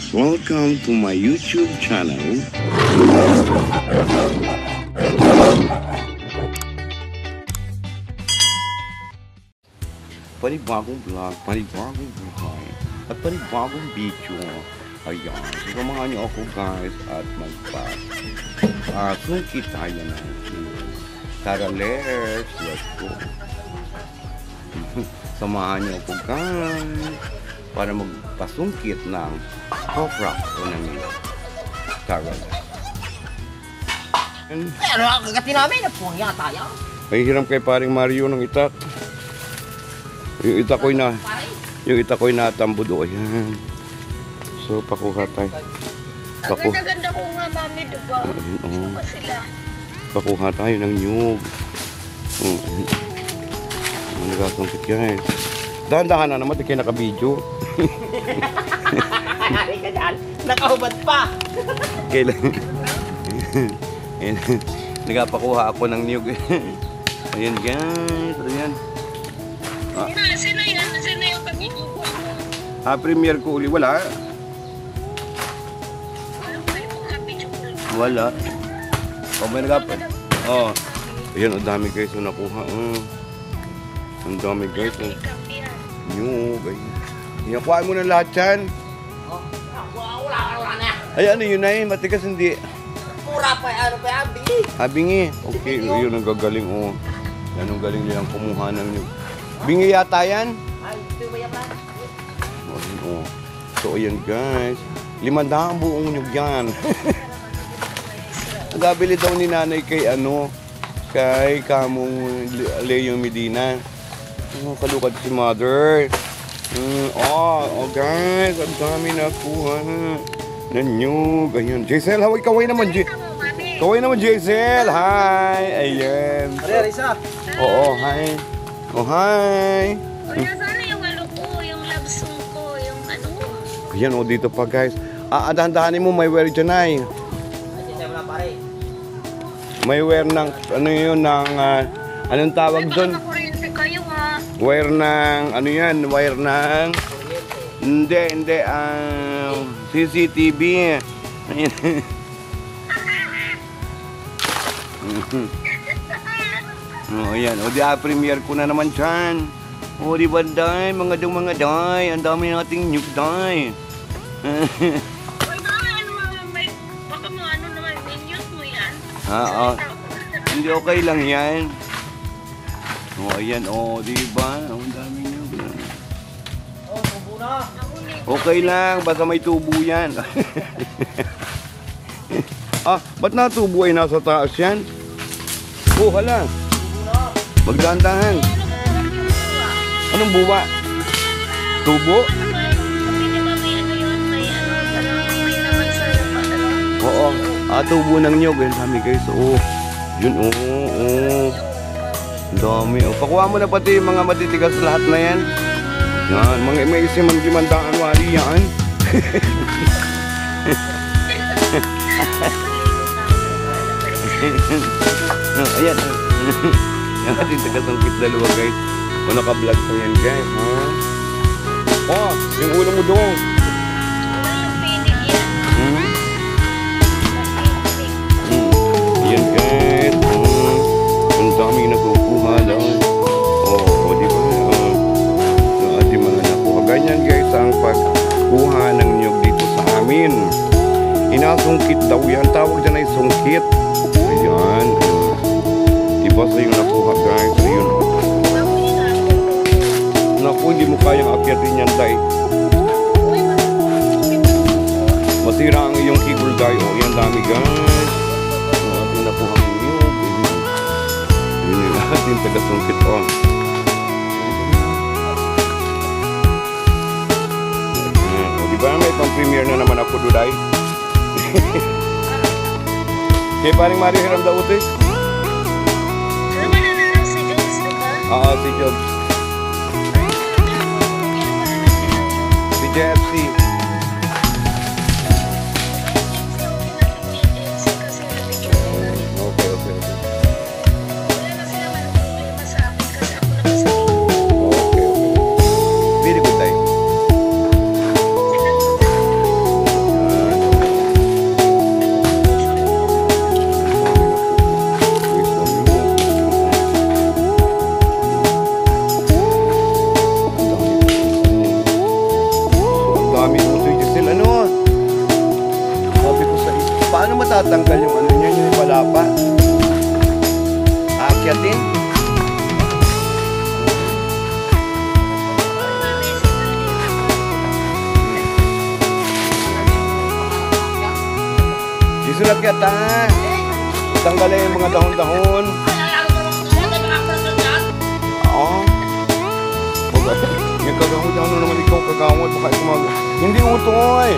Welcome to my YouTube channel. Panibagong vlog, panibagong buhay, at panibagong video. Ayan, samahan niyo ako guys at sungkit tayo na. Tara, let's go. Samahan niyo ako guys para magpasungkit ng kopra o ng nila. Tara. Pero ang kagati namin na po niya tayo. May hiram kay paring Mario ng itak. Yung itak ko'y natambo doon. Ayan. So, pakuha tayo. Ang ganda-ganda ko nga, mami, diba? Oo. Pa sila. Pakuha tayo ng nyug. Nagasungkit yan. Dahan-dahan na naman, di kayo naka-video. Ay ka dyan, nakahubad pa. Kailan? Nagapakuha ako ng nyug. Ayan guys. Ayan. Sino yan? Sino yung pag-ibig mo? Premier ko uli. Wala. Walang pwede mong happy chocolate. Wala. O may nagapad. Oh. Ayan, ang dami guys yung nakuha. Ang dami guys. Happy yan. Nyug. Inakuhaan mo na lahat yan. Wala na. Ay, ano yun na yun? Matigas hindi. Pura pa, ano pa yan, bingi. Bingi. Okay, yun ang gagaling. Oh. Yan ang galing nilang kumuha ng nyug. Bingi yata yan? Ay, ito ba yan ba? Oh. So, ayan guys. 500 buong nyug yan. Nagabili daw ni nanay kay kay Kamong Leo Medina. Kalukad si mother. Guys, ang dami nakuha na nyug. Ayan. Jaisel, kaway naman. Kaway naman, Jaisel. Hi. Ayan. Risa. Oo, hi. Oh, hi. Wala sana yung ko, yung love song ko, yung ano. Ayan, dito pa guys. Dahan-dahanin mo, may wear dyan ay. Ay, sisem na pare. May wear ng, anong tawag doon? Nakakuryente kayo ha. Wire ng, wire ng, hindi, CCTV. Ayan. Ayan, premiere ko na naman dyan. Di ba, day? Mga day. Ang dami nating nyug, day. Baka mga naman, minions mo yan. Hindi okay lang yan. Ayan, di ba? Ang dami nyug. Tubo na. Okay lang, basta may tubo yan. Ba't natubo ay nasa taas yan? Hala. Magdahan-dahan. Anong buwa? Tubo? Hindi ba may ano yun? May naman sa ano? Oo. Tubo ng nyog. Ang dami guys. Yun. Ang dami. Pakuha mo na pati yung mga matitigas lahat na yan. Yan. May isimang-gimandaan wali yan. Ayan. Yan natin tagasungkit dalawa guys. Naka-vlog pa yan guys. Yung ulo mo doon. Walang pinig yan. Yan guys. Ang daming nakukuha daw. Di ba? Yung ating mga nakuha. Ganyan guys ang pagkuha ng nyug dito sa amin. Inasungkit daw yan. Tawag dyan ay sungkit. Ayan. Diba sa yung nakuha guys. Ayun. Naku, hindi mo kayang akyatin yan, day. Masira ang iyong keyboard, day. Yan dami guys. Ating nakuha ng nyug. Yun yung ating tagasungkit. Diba may pang-premiere na naman ako, day. Kaya paring Mario hiram daw ito. Ano ba nanalo si Jobs, diba? Si Jobs. Si JFC. Okay. Wala na sila man problema sa akin kasi ako naman sa Okay. Very good, day. matatanggal yung ano niya, yung palapa. Aakyatin. Isulat ka ta. Tanggalin yung mga dahon-dahon. Oo. Yung kagahon-dahon naman ikaw kagawad. Baka ikaw hindi utoy.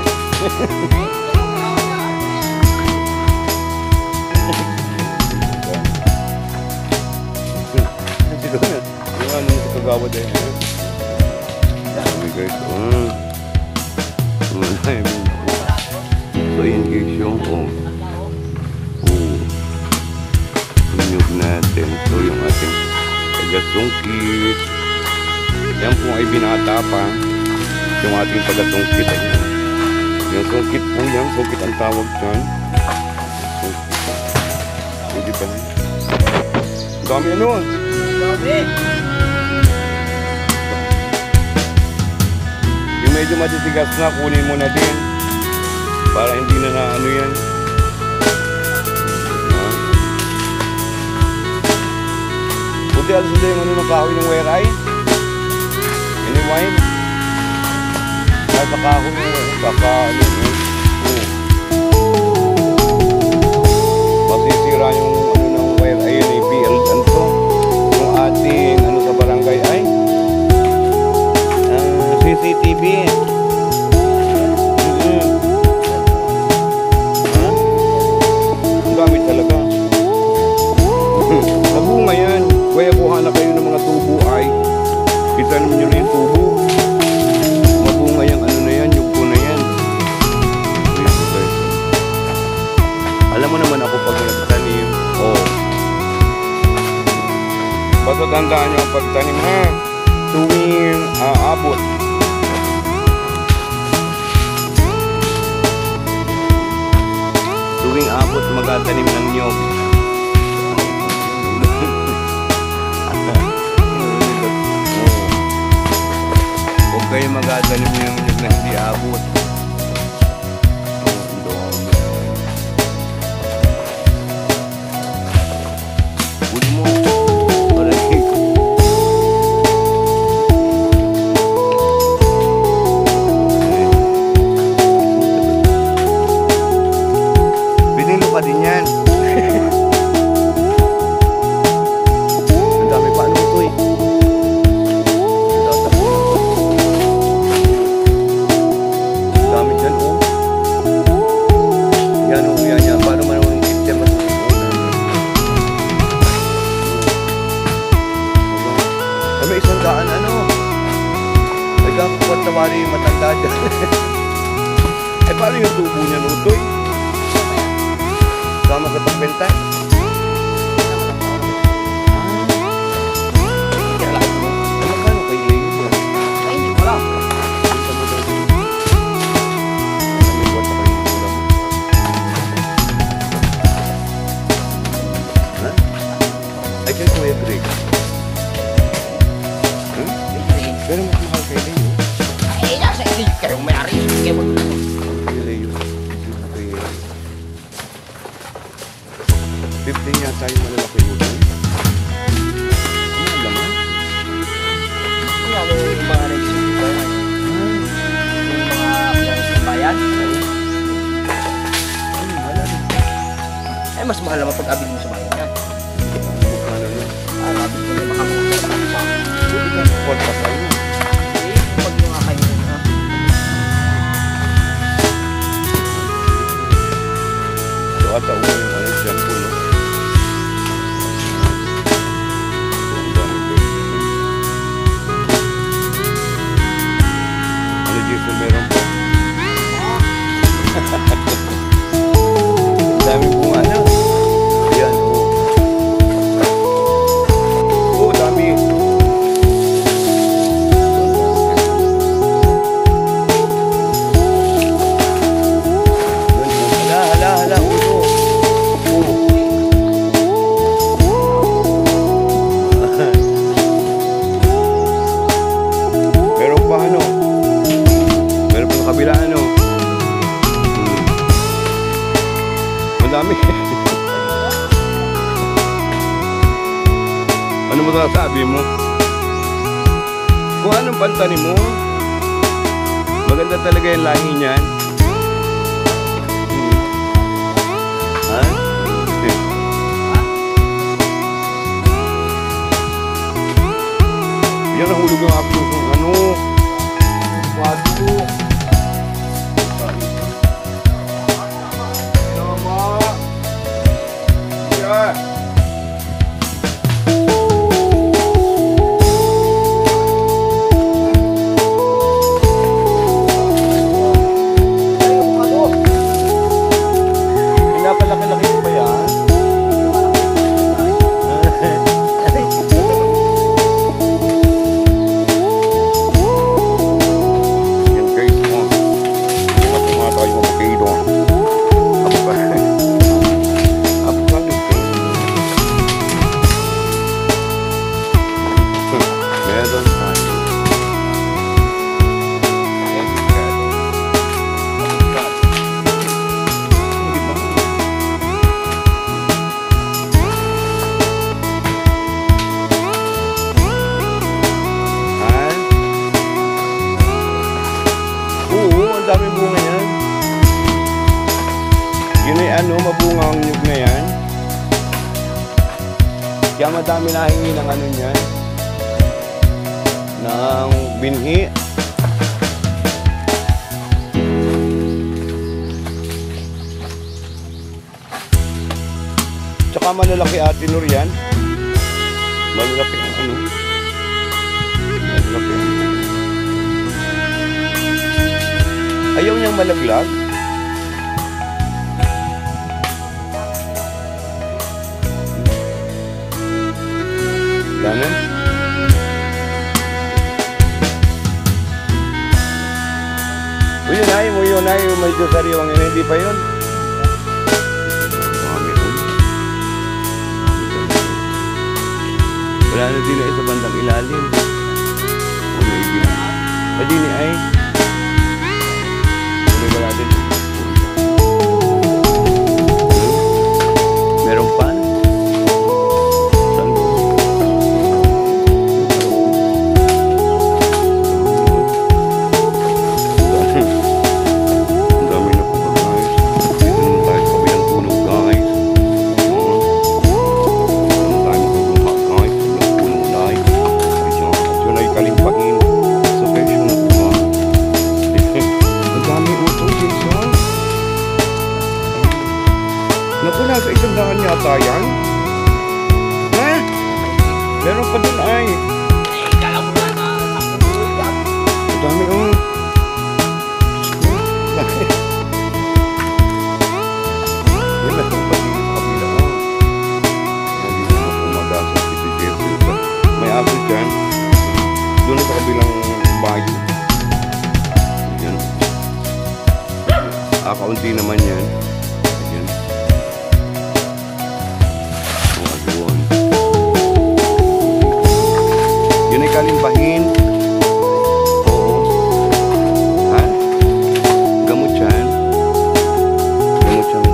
Yung ano sa kagawad eh. Dami guys. So yun guys yung tunyog natin. So yung ating tagasungkit. Yan po ay binata pa. Yung ating tagasungkit. Yung sungkit po yan. Sungkit ang tawag dyan. Sungkit. Hindi ba? Ang dami ano? Dami. Yung medyo matitigas na, kunin mo na din. Para hindi na ano yan. Buti alas nila yung ano ng kahoy ng weray. Anyway. Nasa kahoy yung kakaano yun. Masisira yung ano ng weray. Ayun yung PL to. Yung ating ano sa barangay ay CCTV. Gamit talaga. Nabunga yan. Kaya kuha na kayo ng mga tubo ay itanim nyo na yung tubo. Mabunga yung ano na yan, yung na yan. Alam mo naman ako pag nagtanim. Basta tandaan nyo ang pagtanim ha. Tuwing abot. Tuwing abot magatanim ng nyog. Huwag kayo magatanim ng nyog na hindi abot. Huli mo. Pinilo ka din yan. Ang dami pa ano ito eh. Ang dami dyan oh. Yan oh, yan yan. Paano man ang kitchen mas may isang daan ano. Nagkakakuat na bali yung matanda dyan. Eh paano yung tubo niya nutoy? Sama ka pagbenta? Magkano kay Leo? Ay, hindi ko alam. May kwarta kayo ng ulam. Ha? Ay, kaya Kuya Greg. Pero mas mahal kay Leo. Ay, nasa hindi kayong may-ari. Kaya mo. Kay Leo. Kay 15 yata yung malalaki ulam. Ano ang laman? Ano yung mga nagsisimbayan? Yung mga nagsisimbayan? Ano mahal? Ay, mas mahal naman pag abig mo sa bayan yan. Ano yun? Ay, abig mo na makakuha sa bansa. Hindi ka kwarta kayo. Eh, pag yung mga kayo na. So ata ulo yung ano dyan po no? Ang dami ko yun. Ano Jason meron po? Ang dami pong ano. Ayan o. Oo, dami. Hala, ulo. Madami. Ano mo sasabi mo? Kung anong pantanim mo, maganda talaga yung lahi niyan. Ha? Yan nahulog yung aking ano. Wado. Tama. Yeah. Napalaki-laki mo ba yan? Yan guys mo. Mati tayo mapakaido. Ako pa. Ako pa dito. Meron tayo. Daming bunga yan. Yun ay ano, mabunga ang nyug na yan. Kaya madami nahingi ng ano niyan. Ng binhi. Tsaka malalaki Ate Nur yan. Malalaki ang ano. Malalaki ang ayaw niyang malaglag. Ganun. O yun ay, medyo sariwang yun. Hindi pa yun. Wala na din ay sa bandang ilalim. Pwede ni ay. Meron pa? Saan? Ang dami na po guys. Dito naman tayo sa kabilang puno guys. Ang dami ko gumawa guys. Kabilang puno guys. At yun ay kalimpahin. So guys yun na po. Ang dami uto Jason. Naku, nasa 100 yata yan. Ha? Meron pa dun ay. Kala mo na Ang dami oh. Yan na itong pagiging sa kabila oh. Hindi na pumagasok si Jesse. May aso dyan. Doon sa kabilang bayo. Yan. Kaunti naman yan. Yan. Yun ay kalimbahin. Oo. Ha? Gamot yan. Gamot yan.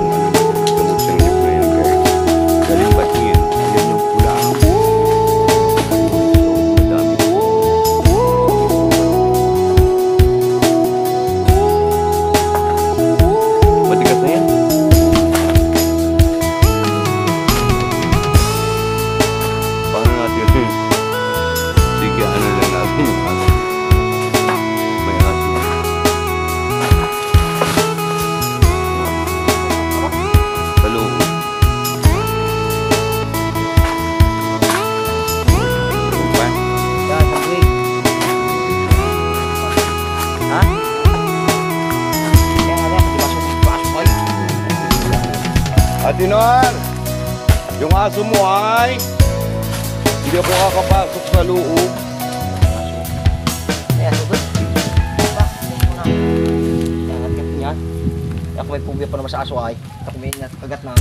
Gamot yan yung na yan guys. Kalimbahin. Yan yung pula. So, madami. Matigas na yan. Paano natin yun? Sige, ano lang natin yung aso. May aso. Sa loob. Pa? yan, wait. Ha? Kaya nga lang, pasok kayo. Ate Nor, yung aso mo ay hindi ako kakapasok sa loob. Kaya sugod. Diba? Yan, hanggang yan. Ako may pumbiya pa naman sa aso ay. Ako may kagat na.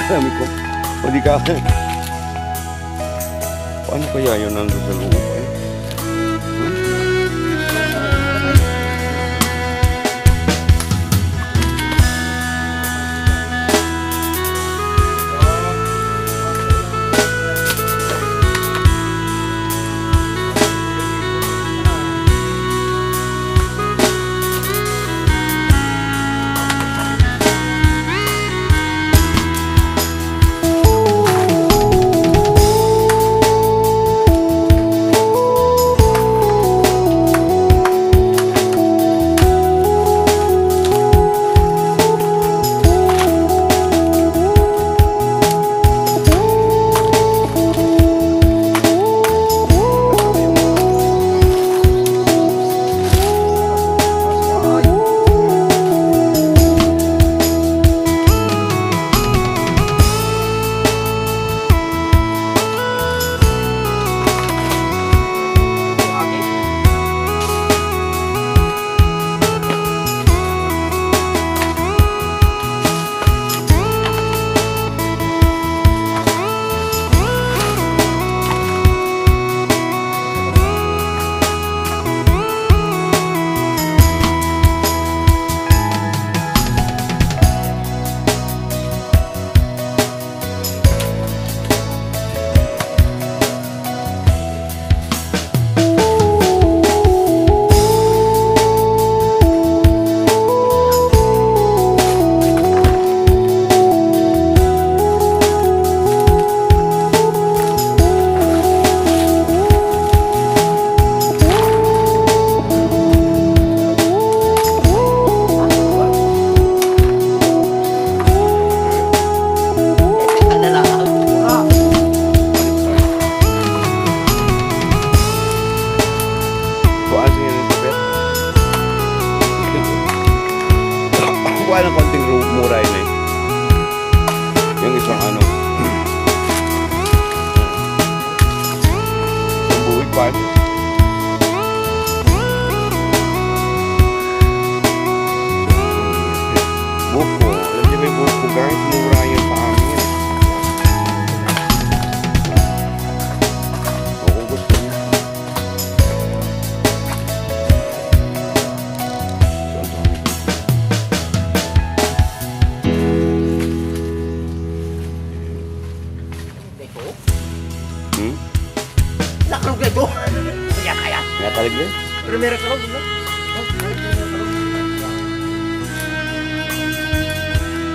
Alam ko, o di ka. Paano kaya yun nandun sa loob eh? Kuha ng konting mura yun eh. Yung isang ano. Isang buwig pa. Buko. Alam niyo may buko guys. Mura yan sa amin. O kung gusto niyo. Nakalog na ito. Kaya kaya. Natalig na? Pero meron kalog.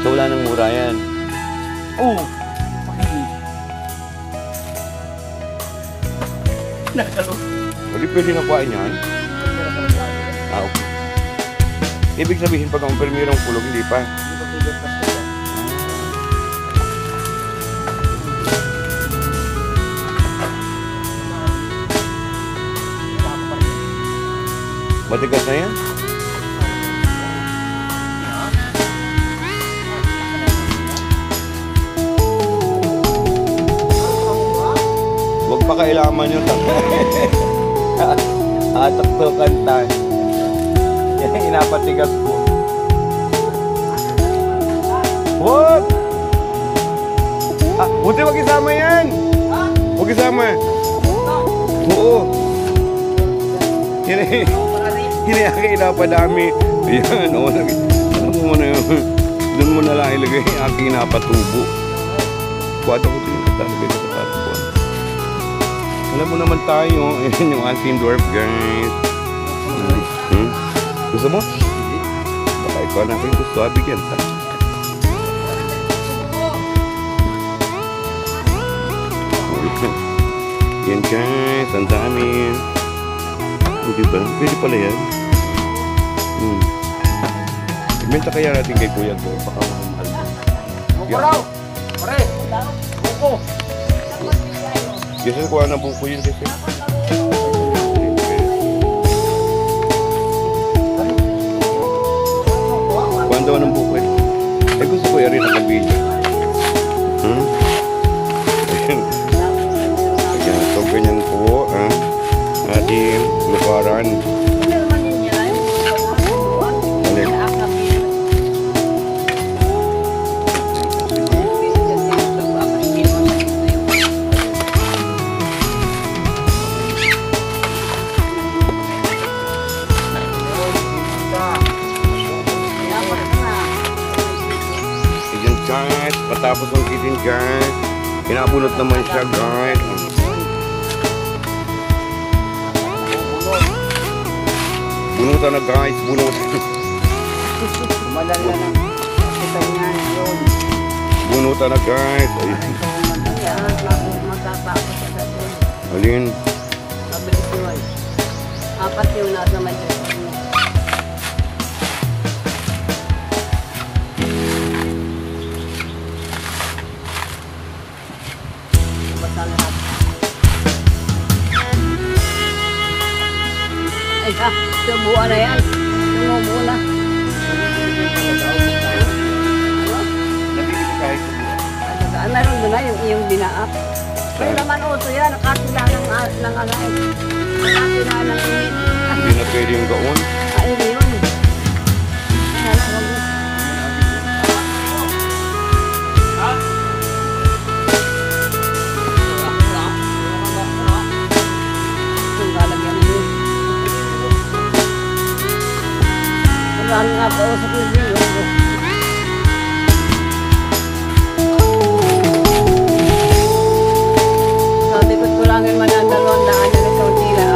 So wala nang mura yan. Oo. Nakalog. Hindi pwede nakuhain yan. Ah, okay. Ibig sabihin pag ang permirong kulog, hindi pa. Matigas na yan? Huwag pa kailaman yung atak to kanta. Yan inapatigas ko. Huwag! Ah, buti huwag isama yan! Huwag isama. Oo. Hinayaki inapadami. Ayan, o. Alam mo na yun. Doon mo na lang ilagay yung aking napatubo. Kuwada ko din. Talagay ko sa patubuan. Alam mo naman tayo. Ayan yung ating dwarf, guys. Gusto mo? Baka ikaw natin gusto. Bigyan ta. Yan guys. Ang dami. Hindi ba? Pwede pala yan. Ibenta kaya natin kay kuya ko. Baka mahal. Buko raw! Pare! Buko! Kasi kuha na buko yun kasi. Kuha daw ng buko eh. Eh gusto ko rin nakabili. Ayan, so ganyan po. Ating lukaran. Balik. lagi din guys. Pinabunot naman siya guys. Bunutan na guys, bunot. Madali na lang. Kita niya yun. Bunutan na guys. Ay, Magkapako sa doon. alin? Mabilis yun. Apat yung nasa may doon. Basta lahat. Ay ha, subuan na yan. Sumubo na. Nabibili kahit Meron doon na yung iyong dinaap. Ay naman uso yan, nakatila ng alay. Nakatila ng init. hindi na pwede yung gaon. Ay, yun. Kaya lang, Itong lalagyan mo. Marami nga po sa video. Sabi ko kulangin man ang 200 na itong tila.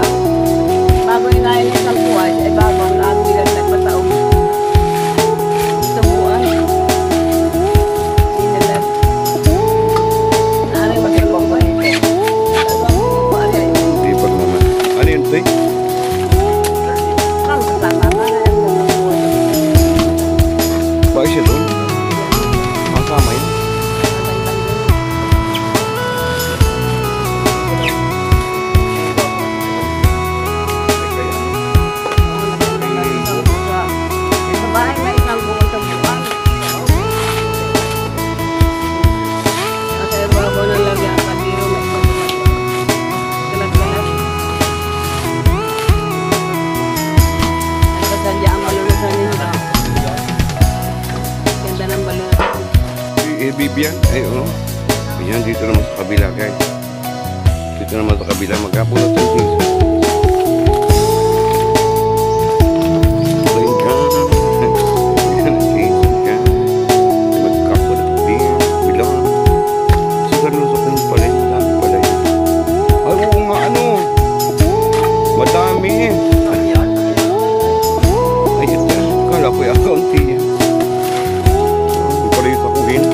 Bago inayin niya sa buhay, ay bago ang lahat bilang nagpataong. Tubuan. Sinalag. Naanay magkabang ba ito? Tubuan na ito. Hindi pag naman. Ano yun, Tay? Ang kasama na yan. Bakit siya doon? Masama yun. Sa bahay na isang buong tubuan. Kasi bago na lang yan, pagiro may tubuan. Galat-galat. At kasadya ang malulusan nila. Ganda ng balulusan. Bibiyan? Ay, oo. Ayan, dito naman sa kabila, guys. Dito naman sa kabila, magkapunot ng cheese. Ayan, guys. Ayan ang cheese, guys. Magkapunot din. Bilang. Siguro sa kanyang pala yun. Dami pala yun. Ay, oo nga, ano. Madami. Ayun yan. Kala ko yung kaunti yan. Ang pala yung sakuhin.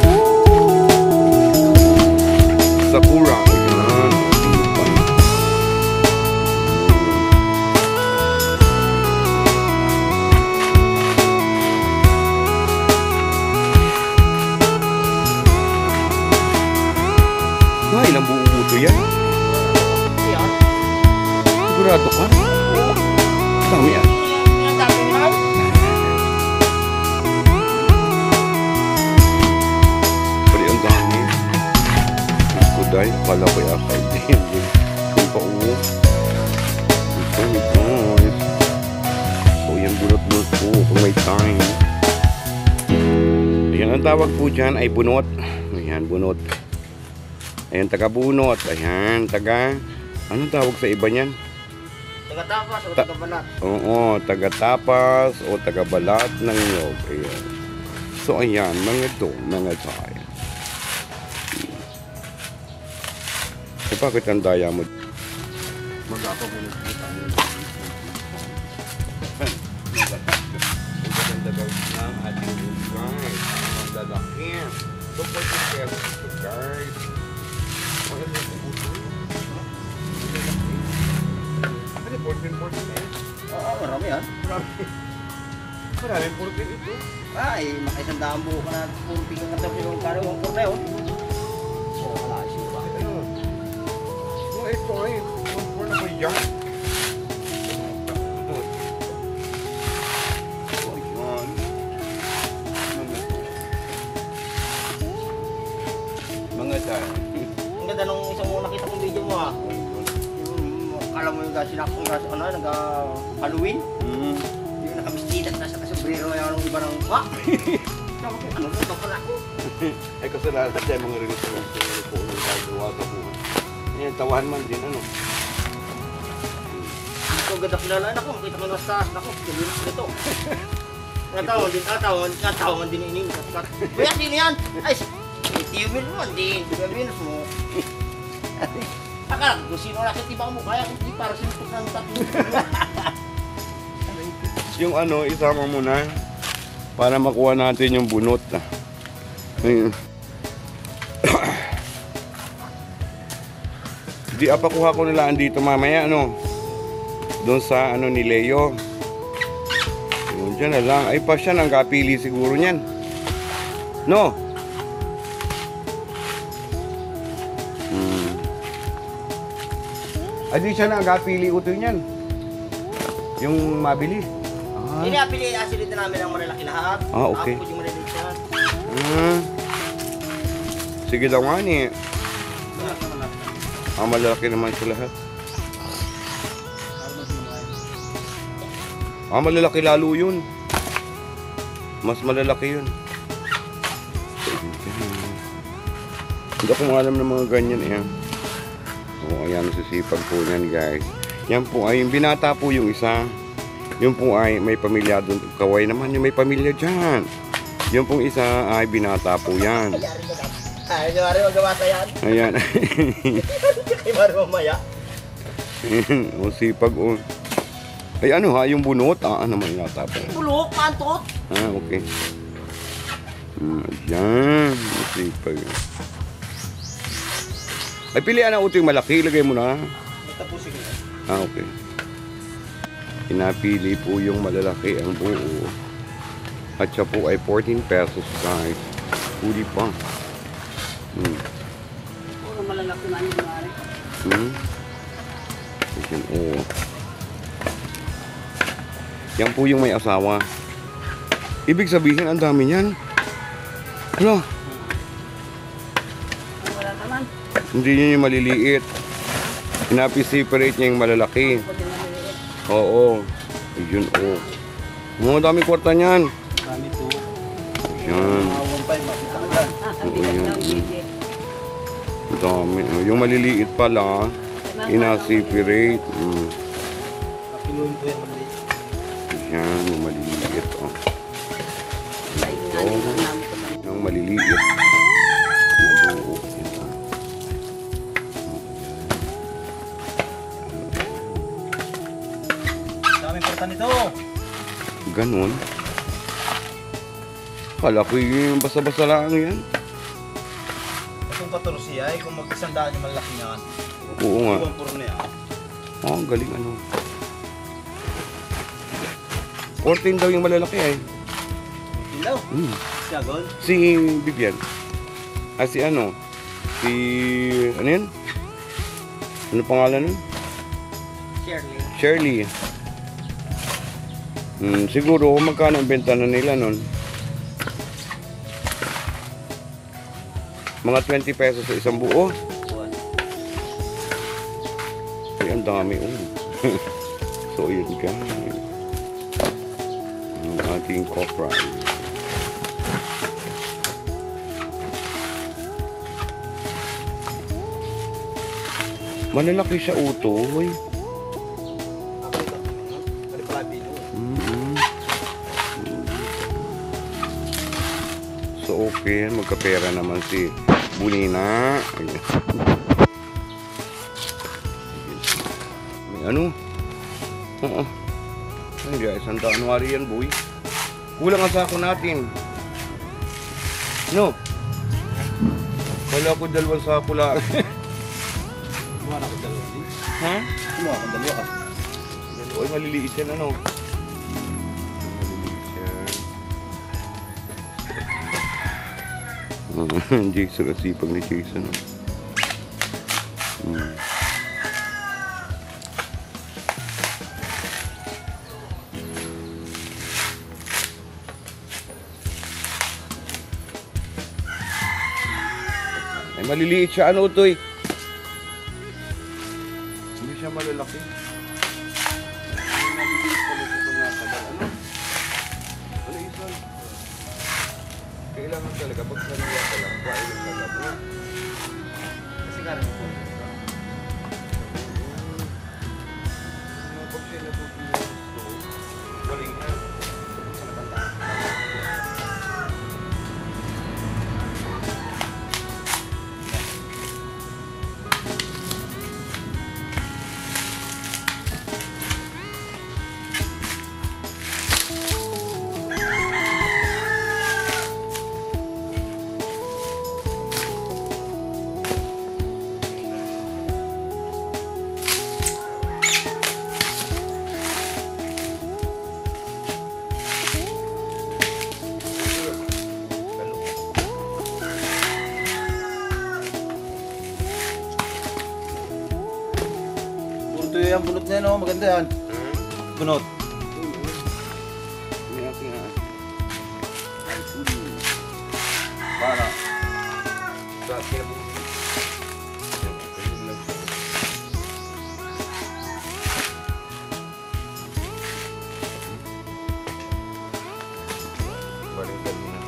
Sakura. Ayan. Ilang buo ito yan? Sigurado ka? Dami yan. Pali ang dami. Kuday, akala ko yung akal din. Kung pa uwo. Ito, guys. So, yan bunot-bunot po kung may time. Ayan, ang tawag po dyan ay bunot. Ayan, bunot. Ayan, taga-bunot. Ayan, taga... Anong tawag sa iba niyan? Taga-tapas o taga-balat? Oo, taga-tapas o taga-balat ng nyog. Ayan. So, ayan, mga ito, mga tayo. So, bakit ang daya mo? Mag-apabunot mo tayo. Ang ganda guys ng ating guys. Ang lalaki. So, pwede kaya ito guys. Ano ito puso? Ano 14 na yun? Oo, marami yan. Maraming 14 ito. Ay, makaisandaan buo ka na puro tingin ka tapos yung karong kurna yun. So, wala siya. Bakit ano? Oh, ito ay. 14 na ba yan? Oh, yan. Mga tayo. Ang ganda nung isang muna nakita kong video mo ah. Kala mo yung sinakong nag-Halloween? Yung nakabistida at nasa kasobrero na yung iba ng pa. Ano ito? Ito pala ako. Ay kasalanan tayo mga relasyon po ng gagawa sa buhay. Ayan, tawahan man din ano. Ito ganda kilala na ko. Makita ko na sa ako. Galing ko ito. Natawon din. Natawon din ining. Kuya, sino yan? Ay, Di yun mo, di gabinos mo. Akala ko sino nakit ibang mo, kaya kung di para sinupok ng tatlo. Yung ano, isama mo na para makuha natin yung bunot. Ayun. Di apakuha ko nila dito mamaya, ano? Doon sa ano ni Leo. Yun, dyan na lang. Ay pa siya nang kapili siguro niyan. No? Ay di siya nang kapili utoy niyan. Yung mabili. Hindi napili asin dito namin ang malalaki lahat. Ah, okay. Ako yung malalaki siya. Sige daw nga ni. Malaki. Malalaki naman sa lahat. Malalaki lalo yun. Mas malalaki yun. Hindi ako alam ng mga ganyan eh. O, ayan, sisipag po yan guys. Yan po ay, yung binata po yung isa. Yung po ay may pamilya doon. Kaway naman yung may pamilya dyan. Yung pong isa ay binata po yan. Ay, mari magawasa yan. Ayan. Ay, mari mamaya. O, sipag o. Ay ano ha, yung bunot. Ano man yata po. Tulok, pantot. Okay. Ayan. Sipag. Ay, pilihan na uto yung malaki. Ilagay mo na. Tapusin ko. Okay. Pinapili po yung malalaki ang buo. At siya po ay 14 pesos guys. Huli pa. Puro malalaki man yung mari. Ayan, oh. Yan po yung may asawa. Ibig sabihin, ang dami niyan. Ano? Wala naman. Hindi niya yung maliliit. Pinapi-separate niya yung malalaki. Pwede maliliit. Oo. Ayun, oh. Mga daming kwarta niyan. Kami to. Yan. Mawampay, makita ka dyan. Ang bigat ng gigi. Ang dami. Oh, yung maliliit pala, ina-separate. Pinuhin ko yan mali. Yan, yung maliliit. Oh. Ito. Yung maliliit. Oo. Daming porta nito. Ganon. Kala ko yung basa-basa lang yan. Itong 14 ay kung mag-isandaan yung malaki niyan. Oo nga. Ibang puro na yan. Oh, galing ano. 14 daw yung malalaki ay. Ilaw. Siyagon. Si Vivian. Si ano? Si... Ano yan? Ano pangalan nun? Shirley. Shirley. Siguro magkano ang benta na nila nun? Mga 20 pesos sa isang buo. Ay, ang dami. So, yun guys. Ang ating copra. Malalaki siya utoy. So okay, magkapera naman si Bunina. May ano? Oo. Ay guys, ang January yan boy. Kulang ang sako natin. No? Wala ko dalawang sako lang. Kumuha na ako dalawa. Ha? Kumuha ako dalawa ka. Oy, maliliit yan ano? Maliliit yan. Jason, ang sipag ni Jason. Ay, maliliit siya ano to eh. Hindi siya malalaki. Maliliit pala ito nga sa ano? Ano isa? Kailangan talaga pag saniya ka lang, kain ka lang. Kasi karoon po. Pag siya natutunan ito, galing na. Sa natanda. yan, bunot na yan, oh. Maganda yan. Bunot. Para sa kinabuhi. Balikan mo na.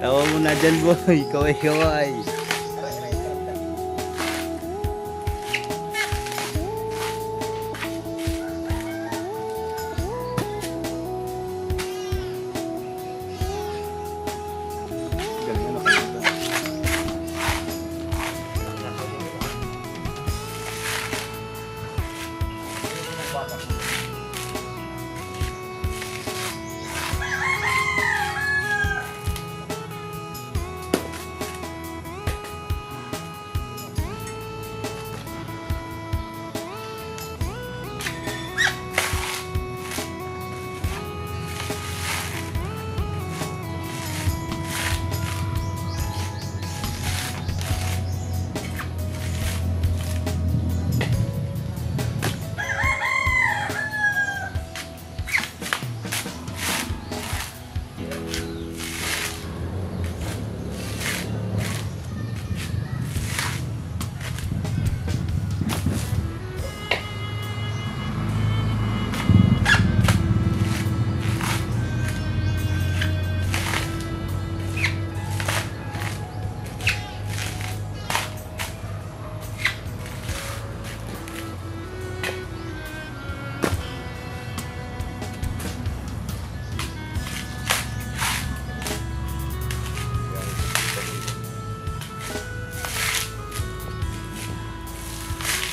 Tawa mo na dyan, boy. Kaway-kaway.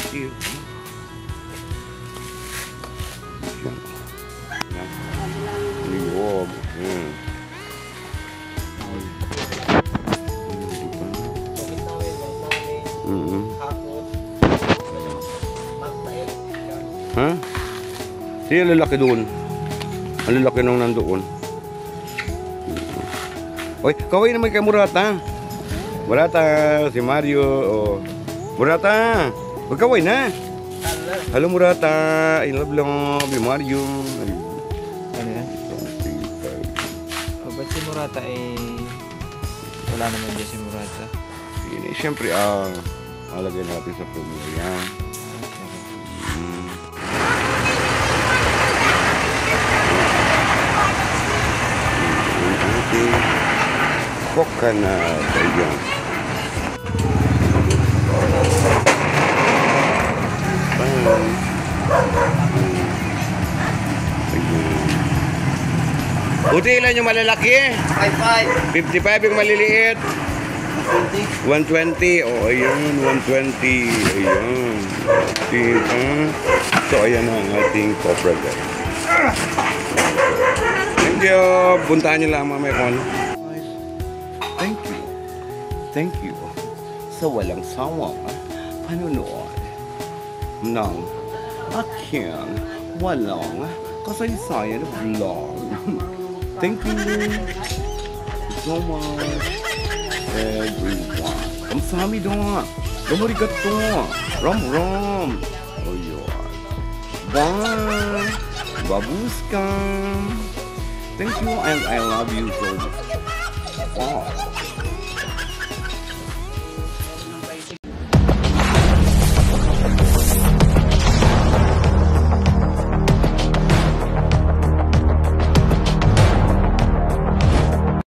Cute. Liwag. Ha? Siya lalaki doon. Ang lalaki nung nandoon. Oy, kaway naman kay Murata. Murata, si Mario. Oh. Murata, magkaway na. Hello Murata, I love Mario. Ano yan? Ba't si Murata wala naman dyan si Murata. Ini siyempre alagay natin sa pamilya. Coconut, ayan. Buti ilan yung malalaki? 55 yung maliliit. 120. Oh, ayun, 120. Ayun. So, ayan ang ating copra guys. Thank you. Puntahan nyo lang mamaya kung ano. Thank you. Thank you. Sa walang sawang panunood ng aking walang kasaysayan vlog. Thank you so much, everyone. Kamsahamnida. Arigato. Ram ram. Ayun. Bye. Babushka. Thank you and I love you so much. Wow.